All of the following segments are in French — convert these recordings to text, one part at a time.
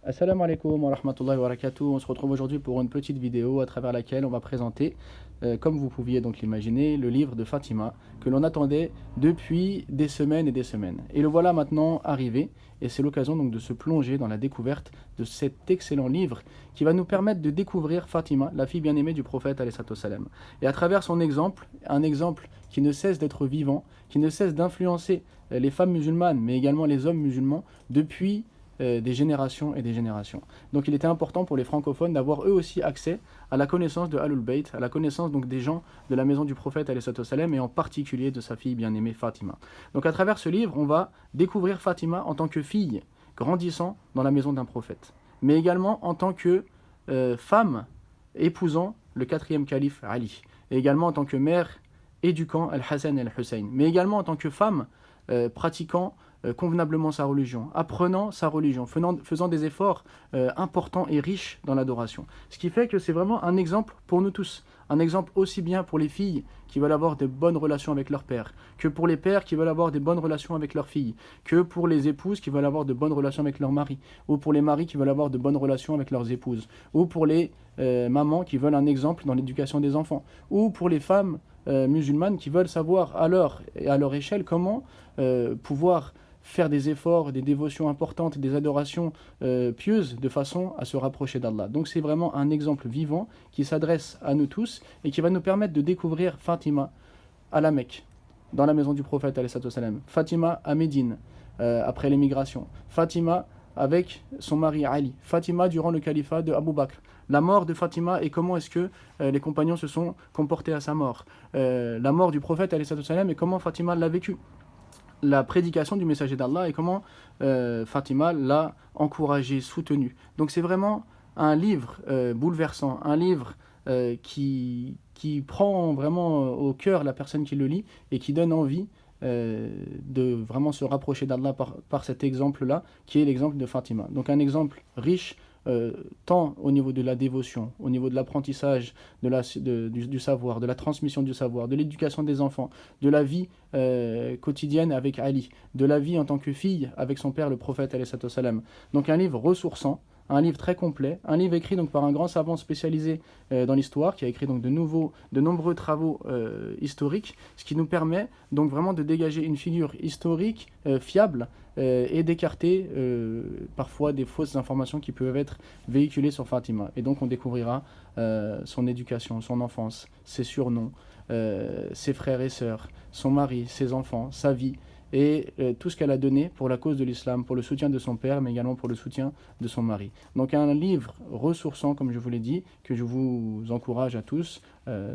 Assalamu alaikum wa rahmatullahi wa barakatuh. On se retrouve aujourd'hui pour une petite vidéo à travers laquelle on va présenter, comme vous pouviez donc l'imaginer, le livre de Fatima que l'on attendait depuis des semaines et des semaines. Et le voilà maintenant arrivé et c'est l'occasion donc de se plonger dans la découverte de cet excellent livre qui va nous permettre de découvrir Fatima, la fille bien-aimée du prophète alayhi salam. Et à travers son exemple, un exemple qui ne cesse d'être vivant, qui ne cesse d'influencer les femmes musulmanes mais également les hommes musulmans depuis des générations et des générations. Donc il était important pour les francophones d'avoir eux aussi accès à la connaissance de Ahlul Bayt, à la connaissance donc des gens de la maison du prophète alayhi salam et en particulier de sa fille bien-aimée Fatima. Donc à travers ce livre, on va découvrir Fatima en tant que fille grandissant dans la maison d'un prophète, mais également en tant que femme épousant le quatrième calife Ali, et également en tant que mère éduquant Al-Hassan et Al-Hussein, mais également en tant que femme pratiquant convenablement sa religion, apprenant sa religion, faisant des efforts importants et riches dans l'adoration. Ce qui fait que c'est vraiment un exemple pour nous tous, un exemple aussi bien pour les filles qui veulent avoir de bonnes relations avec leur père, que pour les pères qui veulent avoir de bonnes relations avec leurs filles, que pour les épouses qui veulent avoir de bonnes relations avec leurs maris, ou pour les maris qui veulent avoir de bonnes relations avec leurs épouses, ou pour les mamans qui veulent un exemple dans l'éducation des enfants, ou pour les femmes musulmanes qui veulent savoir à leur échelle comment pouvoir faire des efforts, des dévotions importantes, des adorations pieuses de façon à se rapprocher d'Allah. Donc c'est vraiment un exemple vivant qui s'adresse à nous tous et qui va nous permettre de découvrir Fatima à la Mecque, dans la maison du prophète alayhi salam, Fatima à Médine après l'émigration, Fatima avec son mari Ali, Fatima durant le califat de Abu Bakr, la mort de Fatima et comment est-ce que les compagnons se sont comportés à sa mort, la mort du prophète alayhi salam et comment Fatima l'a vécu, la prédication du messager d'Allah et comment Fatima l'a encouragé, soutenu. Donc c'est vraiment un livre bouleversant, un livre qui prend vraiment au cœur la personne qui le lit et qui donne envie de vraiment se rapprocher d'Allah par cet exemple-là, qui est l'exemple de Fatima. Donc un exemple riche, tant au niveau de la dévotion, au niveau de l'apprentissage du savoir, de la transmission du savoir, de l'éducation des enfants, de la vie quotidienne avec Ali, de la vie en tant que fille avec son père le prophète alayhi salam. Donc un livre ressourçant, un livre très complet, un livre écrit donc par un grand savant spécialisé dans l'histoire, qui a écrit donc de nombreux travaux historiques, ce qui nous permet donc vraiment de dégager une figure historique fiable et d'écarter parfois des fausses informations qui peuvent être véhiculées sur Fatima. Et donc on découvrira son éducation, son enfance, ses surnoms, ses frères et sœurs, son mari, ses enfants, sa vie, et tout ce qu'elle a donné pour la cause de l'islam, pour le soutien de son père, mais également pour le soutien de son mari. Donc un livre ressourçant, comme je vous l'ai dit, que je vous encourage à tous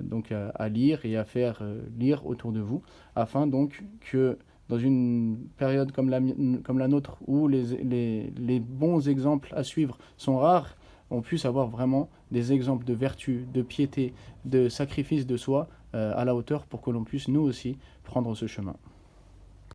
donc à lire et à faire lire autour de vous, afin donc que dans une période comme la nôtre, où les bons exemples à suivre sont rares, on puisse avoir vraiment des exemples de vertu, de piété, de sacrifice de soi à la hauteur pour que l'on puisse nous aussi prendre ce chemin.